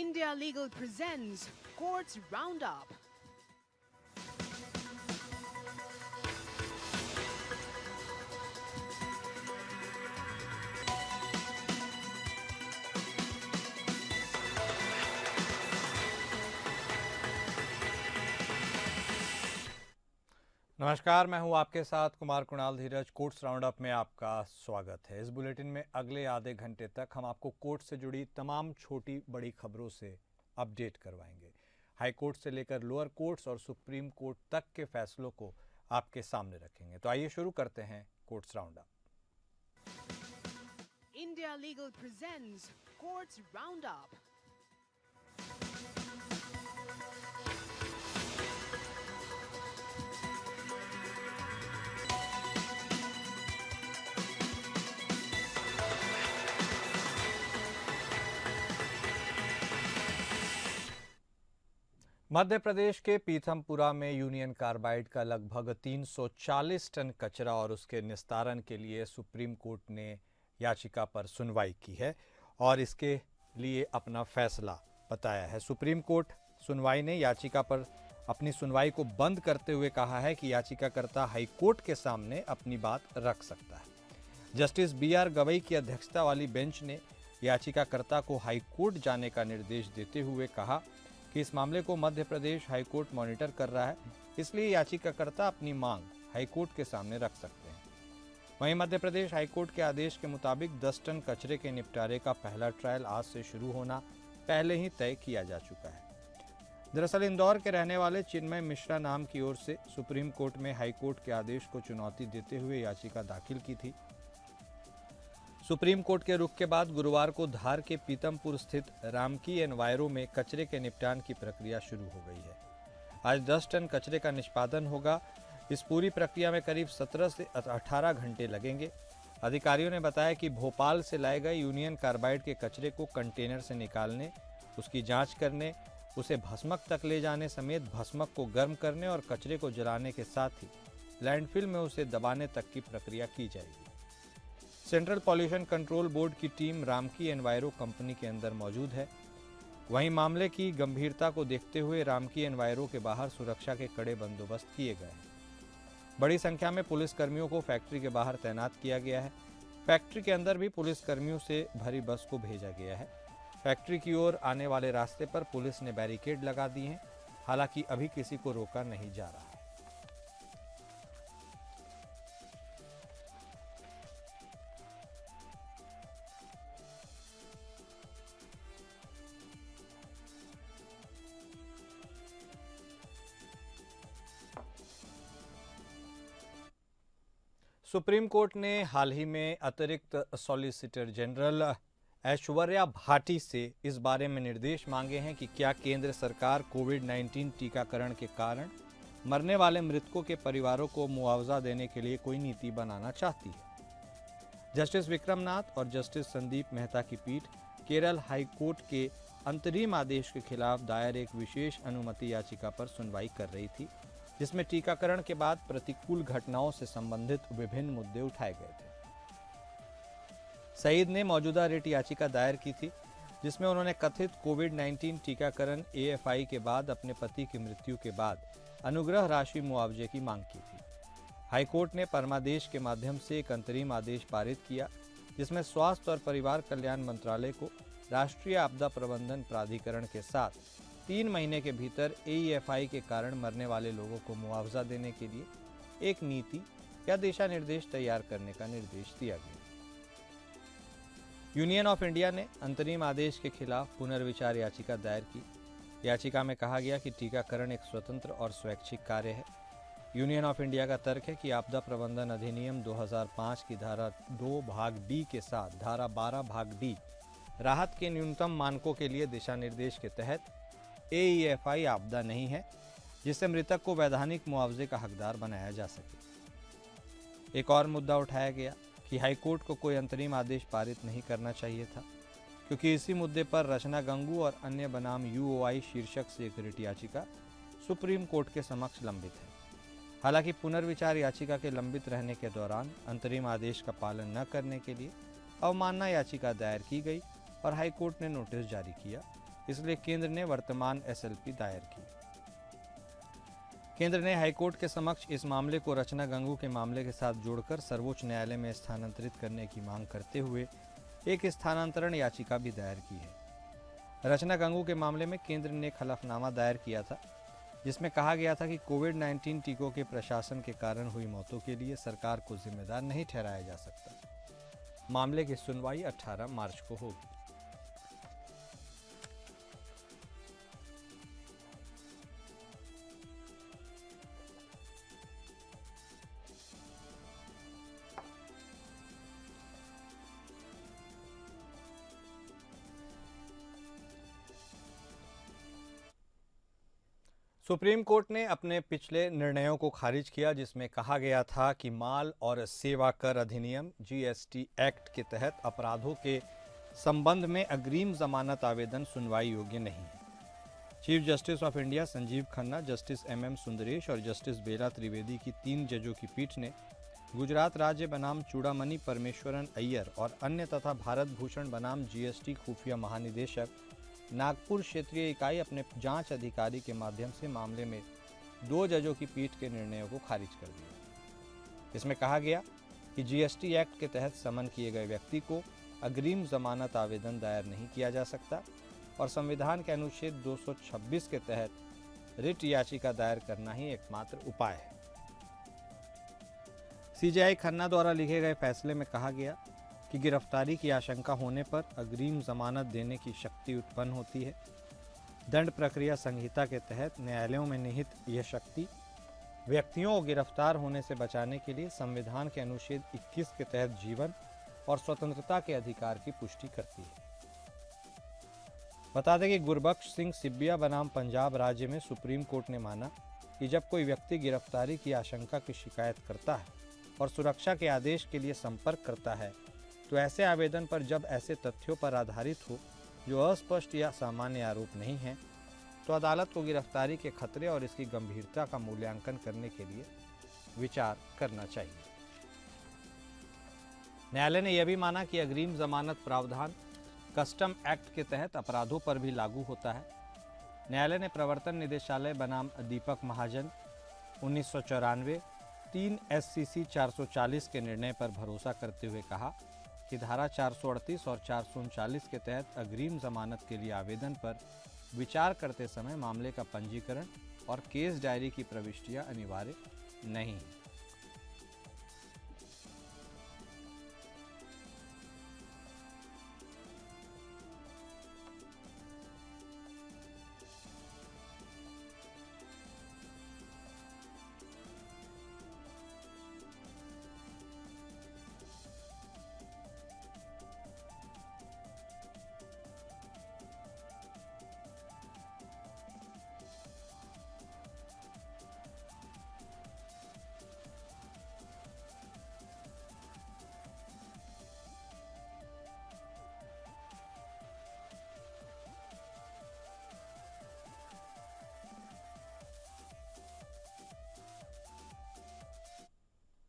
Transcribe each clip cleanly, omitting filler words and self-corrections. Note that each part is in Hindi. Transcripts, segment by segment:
India Legal presents Courts Roundup. नमस्कार, मैं हूं आपके साथ कुमार कुणाल धीरज। कोर्ट्स राउंडअप में आपका स्वागत है। इस बुलेटिन में अगले आधे घंटे तक हम आपको कोर्ट से जुड़ी तमाम छोटी बड़ी खबरों से अपडेट करवाएंगे। हाई कोर्ट से लेकर लोअर कोर्ट्स और सुप्रीम कोर्ट तक के फैसलों को आपके सामने रखेंगे। तो आइए शुरू करते हैं courts roundup. India Legal presents Courts Roundup. Madhya Pradesh के पीथमपुरा में यूनियन कार्बाइड का लगभग 340 टन कचरा और उसके निस्तारण के लिए सुप्रीम कोर्ट ने याचिका पर सुनवाई की है और इसके लिए अपना फैसला बताया है। सुप्रीम कोर्ट सुनवाई ने याचिका पर अपनी सुनवाई को बंद करते हुए कहा है कि याचिकाकर्ता हाई कोर्ट के सामने अपनी बात रख सकता है। जस्टिस BR गवई की अध्यक्षता वाली बेंच ने याचिकाकर्ता को हाई कोर्ट जाने का निर्देश देते हुए कहा कि इस मामले को Madhya Pradesh high court monitor कर रहा है, इसलिए याचिकाकर्ता अपनी मांग हाई कोर्ट के सामने रख सकते हैं। वहीं मध्य प्रदेश हाई कोर्ट के आदेश के मुताबिक 10 टन कचरे के निपटारे का पहला ट्रायल आज से शुरू होना पहले ही तय किया जा चुका है। दरअसल इंदौर के रहने वाले चिन्मय मिश्रा नाम की ओर से सुप्रीम कोर्ट में हाई कोर्ट के आदेश को चुनौती देते हुए याचिका दाखिल की थी। सुप्रीम कोर्ट के रुख के बाद गुरुवार को धार के पीतमपुर स्थित रामकी एनवायरो में कचरे के निपटान की प्रक्रिया शुरू हो गई है। आज 10 टन कचरे का निष्पादन होगा। इस पूरी प्रक्रिया में करीब 17 से 18 घंटे लगेंगे। अधिकारियों ने बताया कि भोपाल से लाए गए यूनियन कार्बाइड के कचरे को कंटेनर से निकालने, उसकी जांच करने, उसे भस्मक तक ले जाने समेत भस्मक को गर्म करने और कचरे को जलाने के साथ ही लैंडफिल में उसे दबाने तक की प्रक्रिया की जाएगी। सेंट्रल पॉल्यूशन कंट्रोल बोर्ड की टीम रामकी एनवायरो कंपनी के अंदर मौजूद है। वहीं मामले की गंभीरता को देखते हुए रामकी एनवायरो के बाहर सुरक्षा के कड़े बंदोबस्त किए गए हैं। बड़ी संख्या में पुलिस कर्मियों को फैक्ट्री के बाहर तैनात किया गया है। फैक्ट्री के अंदर भी पुलिस कर्मियों से भरी बस को भेजा गया है। फैक्ट्री की ओर आने वाले रास्ते पर पुलिस ने बैरिकेड लगा दिए हैं। हालांकि अभी किसी को रोका नहीं जा रहा है। सुप्रीम कोर्ट ने हाल ही में अतिरिक्त सॉलिसिटर जनरल ऐश्वर्या भाटी से इस बारे में निर्देश मांगे हैं कि क्या केंद्र सरकार कोविड-19 टीकाकरण के कारण मरने वाले मृतकों के परिवारों को मुआवजा देने के लिए कोई नीति बनाना चाहती है। जस्टिस विक्रमनाथ और जस्टिस संदीप मेहता की पीठ केरल हाई कोर्ट के अंतरिम आदेश के खिलाफ दायर एक विशेष अनुमति याचिका पर सुनवाई कर रही थी, जिसमें टीकाकरण के बाद प्रतिकूल घटनाओं से संबंधित विभिन्न मुद्दे उठाए गए थे। सईद ने मौजूदा रिट याचिका दायर की थी, जिसमें उन्होंने कथित कोविड-19 टीकाकरण AFI के बाद अपने पति की मृत्यु के बाद अनुग्रह राशि मुआवजे की मांग की थी। हाईकोर्ट ने परमादेश के माध्यम से एक अंतरिम आदेश पारित किया, जिसमें स्वास्थ्य और परिवार कल्याण मंत्रालय को राष्ट्रीय आपदा प्रबंधन प्राधिकरण के साथ 3 महीने के भीतर AEFI के कारण मरने वाले लोगों को मुआवजा देने के लिए एक नीति या दिशा निर्देश तैयार करने का निर्देश दिया गया। यूनियन ऑफ इंडिया ने अंतरिम आदेश के खिलाफ पुनर्विचार याचिका दायर की। याचिका में कहा गया कि टीकाकरण एक स्वतंत्र और स्वैच्छिक कार्य है। यूनियन ऑफ इंडिया का तर्क है कि आपदा प्रबंधन अधिनियम 2005 की धारा 2 भाग D के साथ धारा 12 भाग D राहत के न्यूनतम मानकों के लिए दिशा निर्देश के तहत AEFI आपदा नहीं है, जिससे मृतक को वैधानिक मुआवजे का हकदार बनाया जा सके। एक और मुद्दा उठाया गया कि हाईकोर्ट को कोई अंतरिम आदेश पारित नहीं करना चाहिए था, क्योंकि इसी मुद्दे पर रचना गंगू और अन्य बनाम UOI शीर्षक से एक रिट याचिका सुप्रीम कोर्ट के समक्ष लंबित है। हालांकि पुनर्विचार याचिका के लंबित रहने के दौरान अंतरिम आदेश का पालन न करने के लिए अवमानना याचिका दायर की गई और हाईकोर्ट ने नोटिस जारी किया, इसलिए केंद्र ने वर्तमान एसएलपी दायर की। केंद्र ने हाईकोर्ट के समक्ष इस मामले को रचना गंगू के मामले के साथ जोड़कर सर्वोच्च न्यायालय में स्थानांतरित करने की मांग करते हुए एक स्थानांतरण याचिका भी दायर की है। रचना गंगू के मामले में केंद्र ने एक हलफनामा दायर किया था, जिसमें कहा गया था कि कोविड-19 टीकों के प्रशासन के कारण हुई मौतों के लिए सरकार को जिम्मेदार नहीं ठहराया जा सकता। मामले की सुनवाई 18 मार्च को होगी। सुप्रीम कोर्ट ने अपने पिछले निर्णयों को खारिज किया, जिसमें कहा गया था कि माल और सेवा कर अधिनियम जीएसटी एक्ट के तहत अपराधों के संबंध में अग्रिम जमानत आवेदन सुनवाई योग्य नहीं है। Chief justice of India Sanjiv Khanna, justice MM Sundresh और जस्टिस बेला त्रिवेदी की 3 जजों की पीठ ने गुजरात राज्य बनाम चूड़ामणि परमेश्वरन अय्यर और अन्य तथा भारत भूषण बनाम जीएसटी खुफिया महानिदेशक नागपुर क्षेत्रीय इकाई अपने जांच अधिकारी के माध्यम से मामले में 2 जजों की पीठ के निर्णयों को खारिज कर दिया। इसमें कहा गया कि जीएसटी एक्ट के तहत समन किए गए व्यक्ति को अग्रिम जमानत आवेदन दायर नहीं किया जा सकता और संविधान के अनुच्छेद 226 के तहत रिट याचिका दायर करना ही एकमात्र उपाय है। सीजेआई खन्ना द्वारा लिखे गए फैसले में कहा गया कि गिरफ्तारी की आशंका होने पर अग्रिम जमानत देने की शक्ति उत्पन्न होती है। दंड प्रक्रिया संहिता के तहत न्यायालयों में निहित यह शक्ति व्यक्तियों को गिरफ्तार होने से बचाने के लिए संविधान के अनुच्छेद 21 के तहत जीवन और स्वतंत्रता के अधिकार की पुष्टि करती है। बता दें कि गुरबख्श सिंह सिब्बिया बनाम पंजाब राज्य में सुप्रीम कोर्ट ने माना कि जब कोई व्यक्ति गिरफ्तारी की आशंका की शिकायत करता है और सुरक्षा के आदेश के लिए संपर्क करता है, तो ऐसे आवेदन पर जब ऐसे तथ्यों पर आधारित हो जो अस्पष्ट या सामान्य आरोप नहीं हैं, तो अदालत को गिरफ्तारी के खतरे और इसकी गंभीरता का मूल्यांकन करने के लिए विचार करना चाहिए। न्यायालय ने यह भी माना कि अग्रिम जमानत प्रावधान कस्टम एक्ट के तहत अपराधों पर भी लागू होता है। न्यायालय ने प्रवर्तन निदेशालय बनाम दीपक महाजन 1994 3 SCC 440 के निर्णय पर भरोसा करते हुए कहा कि धारा 438 और 439 के तहत अग्रिम जमानत के लिए आवेदन पर विचार करते समय मामले का पंजीकरण और केस डायरी की प्रविष्टियां अनिवार्य नहीं हैं।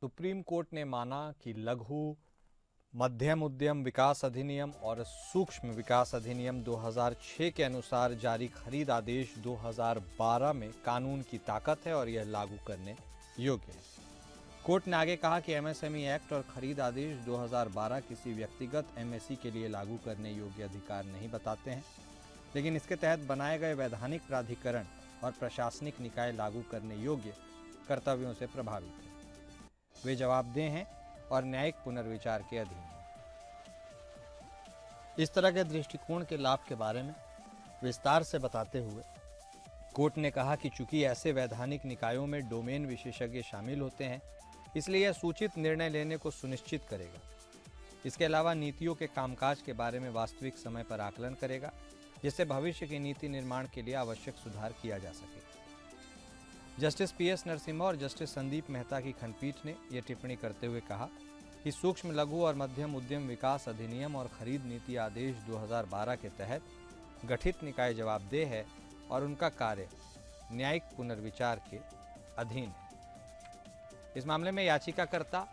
सुप्रीम कोर्ट ने माना कि लघु मध्यम उद्यम विकास अधिनियम और सूक्ष्म विकास अधिनियम 2006 के अनुसार जारी खरीद आदेश 2012 में कानून की ताकत है और यह लागू करने योग्य है। कोर्ट ने आगे कहा कि एमएसएमई एक्ट और खरीद आदेश 2012 किसी व्यक्तिगत एमएसई के लिए लागू करने योग्य अधिकार नहीं बताते हैं, लेकिन इसके तहत बनाए गए वैधानिक प्राधिकरण और प्रशासनिक निकाय लागू करने योग्य कर्तव्यों से प्रभावित हैं। वे जवाबदेह हैं और न्यायिक पुनर्विचार के अधीन हैं। इस तरह के दृष्टिकोण के लाभ के बारे में विस्तार से बताते हुए कोर्ट ने कहा कि चूंकि ऐसे वैधानिक निकायों में डोमेन विशेषज्ञ शामिल होते हैं, इसलिए यह सूचित निर्णय लेने को सुनिश्चित करेगा। इसके अलावा नीतियों के कामकाज के बारे में वास्तविक समय पर आकलन करेगा, जिससे भविष्य की नीति निर्माण के लिए आवश्यक सुधार किया जा सके। जस्टिस PS नरसिम्हा और जस्टिस संदीप मेहता की खंडपीठ ने यह टिप्पणी करते हुए कहा कि सूक्ष्म लघु और मध्यम उद्यम विकास अधिनियम और खरीद नीति आदेश 2012 के तहत गठित निकाय जवाबदेह है और उनका कार्य न्यायिक पुनर्विचार के अधीन है। इस मामले में याचिकाकर्ता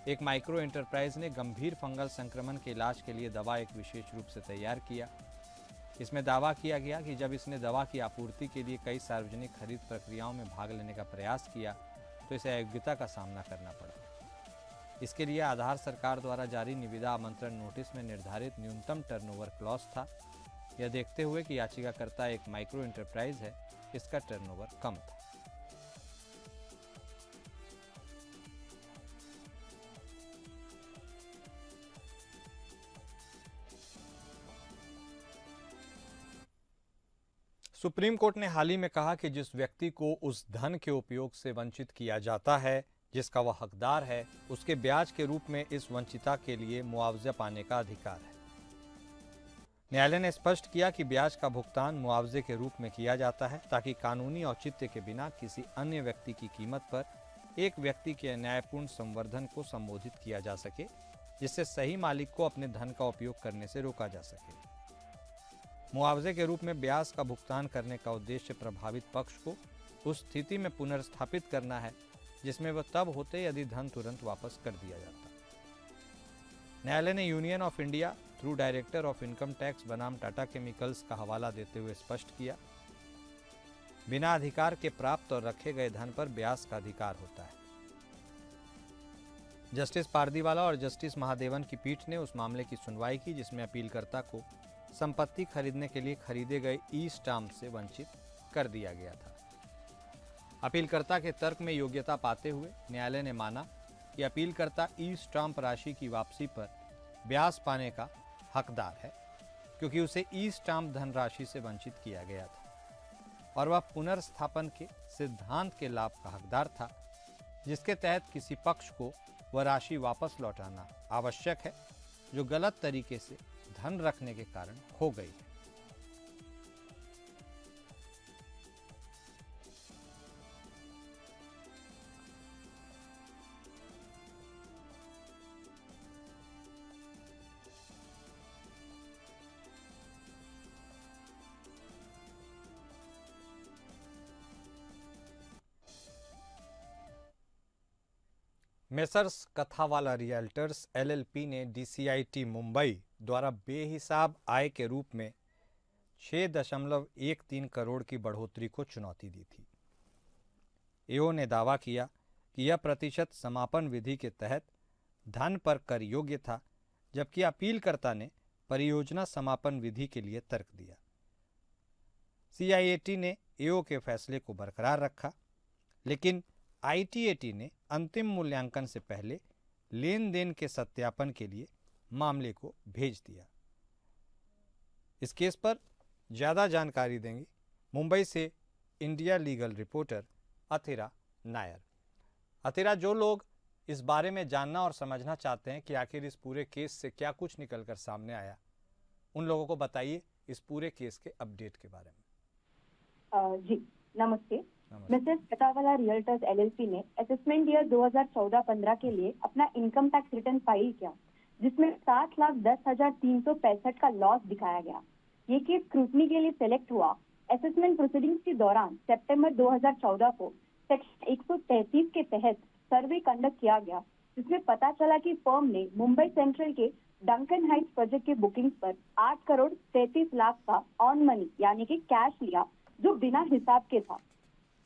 एक माइक्रो एंटरप्राइज ने गंभीर फंगल संक्रमण के इलाज के लिए दवा एक विशेष रूप से तैयार किया। इसमें दावा किया गया कि जब इसने दवा की आपूर्ति के लिए कई सार्वजनिक खरीद प्रक्रियाओं में भाग लेने का प्रयास किया तो इसे अयोग्यता का सामना करना पड़ा। इसके लिए आधार सरकार द्वारा जारी निविदा आमंत्रण नोटिस में निर्धारित न्यूनतम टर्नओवर क्लॉज था। यह देखते हुए कि याचिकाकर्ता एक माइक्रो एंटरप्राइज है, इसका टर्नओवर कम था। सुप्रीम कोर्ट ने हाल ही में कहा कि जिस व्यक्ति को उस धन के उपयोग से वंचित किया जाता है जिसका वह हकदार है, उसके ब्याज के रूप में इस वंचिता के लिए मुआवजा पाने का अधिकार है। न्यायालय ने स्पष्ट किया कि ब्याज का भुगतान मुआवजे के रूप में किया जाता है ताकि कानूनी औचित्य के बिना किसी अन्य व्यक्ति की कीमत पर एक व्यक्ति के न्यायपूर्ण संवर्धन को संबोधित किया जा सके, जिससे सही मालिक को अपने धन का उपयोग करने से रोका जा सके। मुआवजे के रूप में ब्याज का भुगतान करने का उद्देश्य प्रभावित पक्ष को उस स्थिति में पुनर्स्थापित करना है जिसमें वह तब होते यदि धन तुरंत वापस कर दिया जाता। न्यायालय ने union of India through director of income tax बनाम टाटा केमिकल्स का हवाला देते हुए स्पष्ट किया, बिना अधिकार के प्राप्त और रखे गए धन पर ब्याज का अधिकार होता है। जस्टिस पारदीवाला और जस्टिस महादेवन की पीठ ने उस मामले की सुनवाई की जिसमें अपीलकर्ता को संपत्ति खरीदने के लिए खरीदे गए ई स्टाम्प से वंचित कर दिया गया था। अपीलकर्ता के तर्क में योग्यता पाते हुए न्यायालय ने माना कि अपीलकर्ता ई स्टाम्प राशि की वापसी पर ब्याज पाने का हकदार है क्योंकि उसे ई स्टाम्प धनराशि से वंचित किया गया था और वह पुनर्स्थापन के सिद्धांत के लाभ का हकदार था जिसके तहत किसी पक्ष को वह राशि वापस लौटाना आवश्यक है जो गलत तरीके से धन रखने के कारण खो गई है। मेसर्स कथावाला रियल्टर्स एलएलपी ने डीसीआईटी मुंबई द्वारा बेहिसाब आय के रूप में 6.13 करोड़ की बढ़ोतरी को चुनौती दी थी। एओ ने दावा किया कि यह प्रतिशत समापन विधि के तहत धन पर कर योग्य था, जबकि अपीलकर्ता ने परियोजना समापन विधि के लिए तर्क दिया। सीआईएटी ने एओ के फैसले को बरकरार रखा, लेकिन आईटीएटी ने अंतिम मूल्यांकन से पहले लेन देन के सत्यापन के लिए मामले को भेज दिया। इस केस पर ज्यादा जानकारी देंगी मुंबई से India legal reporter Athira Nair. Athira, जो लोग इस बारे में जानना और समझना चाहते हैं कि आखिर इस पूरे केस से क्या कुछ निकलकर सामने आया, उन लोगों को बताइए इस पूरे केस के अपडेट के बारे में। जी नमस्ते। मिसेस कथावाला रियल्टर्स एलएलपी ने असेसमेंट ईयर 2014-15 के लिए अपना इनकम टैक्स रिटर्न फाइल किया, जिसमें 7,10,365 का लॉस दिखाया गया। ये केस स्क्रूटनी के लिए सेलेक्ट हुआ। असेसमेंट प्रोसीडिंग्स के दौरान सितंबर 2014 को सेक्शन 133 के तहत सर्वे कंडक्ट किया गया, जिसमें पता चला कि फर्म ने मुंबई सेंट्रल के डंकन हाइट्स प्रोजेक्ट के बुकिंग पर 8 करोड़ 33 लाख का ऑन मनी यानी कि कैश लिया, जो बिना हिसाब के था।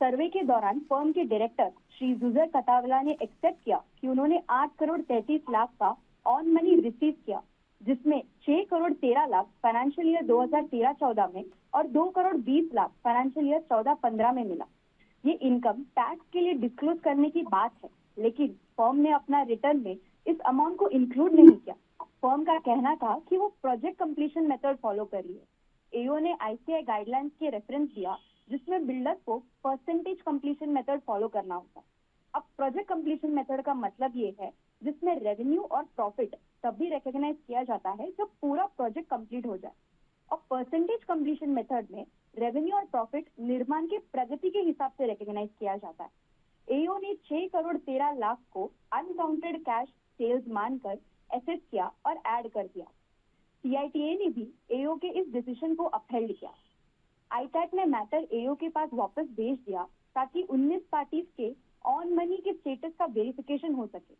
सर्वे के दौरान फर्म के डायरेक्टर श्री जुजर कथावाला ने एक्सेप्ट किया कि उन्होंने 8 करोड़ 33 लाख का ऑन मनी रिसीव किया, जिसमें 6 करोड़ 13 लाख फाइनेंशियल ईयर 2013-14 में और 2 करोड़ 20 लाख फाइनेंशियल ईयर 14-15 में मिला। ये इनकम टैक्स के लिए डिस्क्लोज करने की बात है, लेकिन फर्म ने अपना रिटर्न में इस अमाउंट को इंक्लूड नहीं किया। फर्म का कहना था कि वो प्रोजेक्ट कंप्लीशन मेथड फॉलो कर रही है। एओ ने आईसीआई गाइडलाइंस के रेफरेंस दिया, जिसमें बिल्डर को परसेंटेज कंप्लीशन मेथड फॉलो करना होता। अब प्रोजेक्ट कंप्लीशन मेथड का मतलब ये है जिसमें रेवेन्यू और प्रॉफिट तभी रिकॉग्नाइज किया जाता है जब पूरा प्रोजेक्ट कंप्लीट हो जाए, और परसेंटेज कंप्लीशन मेथड में रेवेन्यू और प्रॉफिट निर्माण की प्रगति के हिसाब से रिकॉग्नाइज किया जाता है। एओ ने 6 करोड़ 13 लाख को अनकाउंटेड कैश सेल्स मानकर एसेस किया और ऐड कर दिया। सीआईटीए ने भी एओ के इस डिसीजन को अपहेल्ड किया। आईटैट ने मैटर एओ के पास वापस भेज दिया ताकि 19 पार्टीज के ऑन मनी के स्टेटस का वेरिफिकेशन हो सके।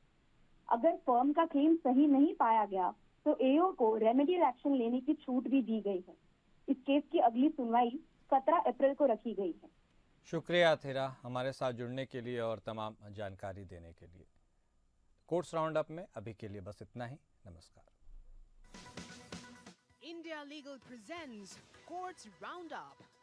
अगर फर्म का क्लेम सही नहीं पाया गया तो एओ को रेमेडियल एक्शन लेने की छूट भी दी गई है। इस सुनवाई 17 अप्रैल को रखी गई है। शुक्रिया अथेरा हमारे साथ जुड़ने के लिए और तमाम जानकारी देने के लिए। कोर्ट्स राउंड अप में अभी के लिए बस इतना ही। नमस्कार। India Legal presents Courts Roundup.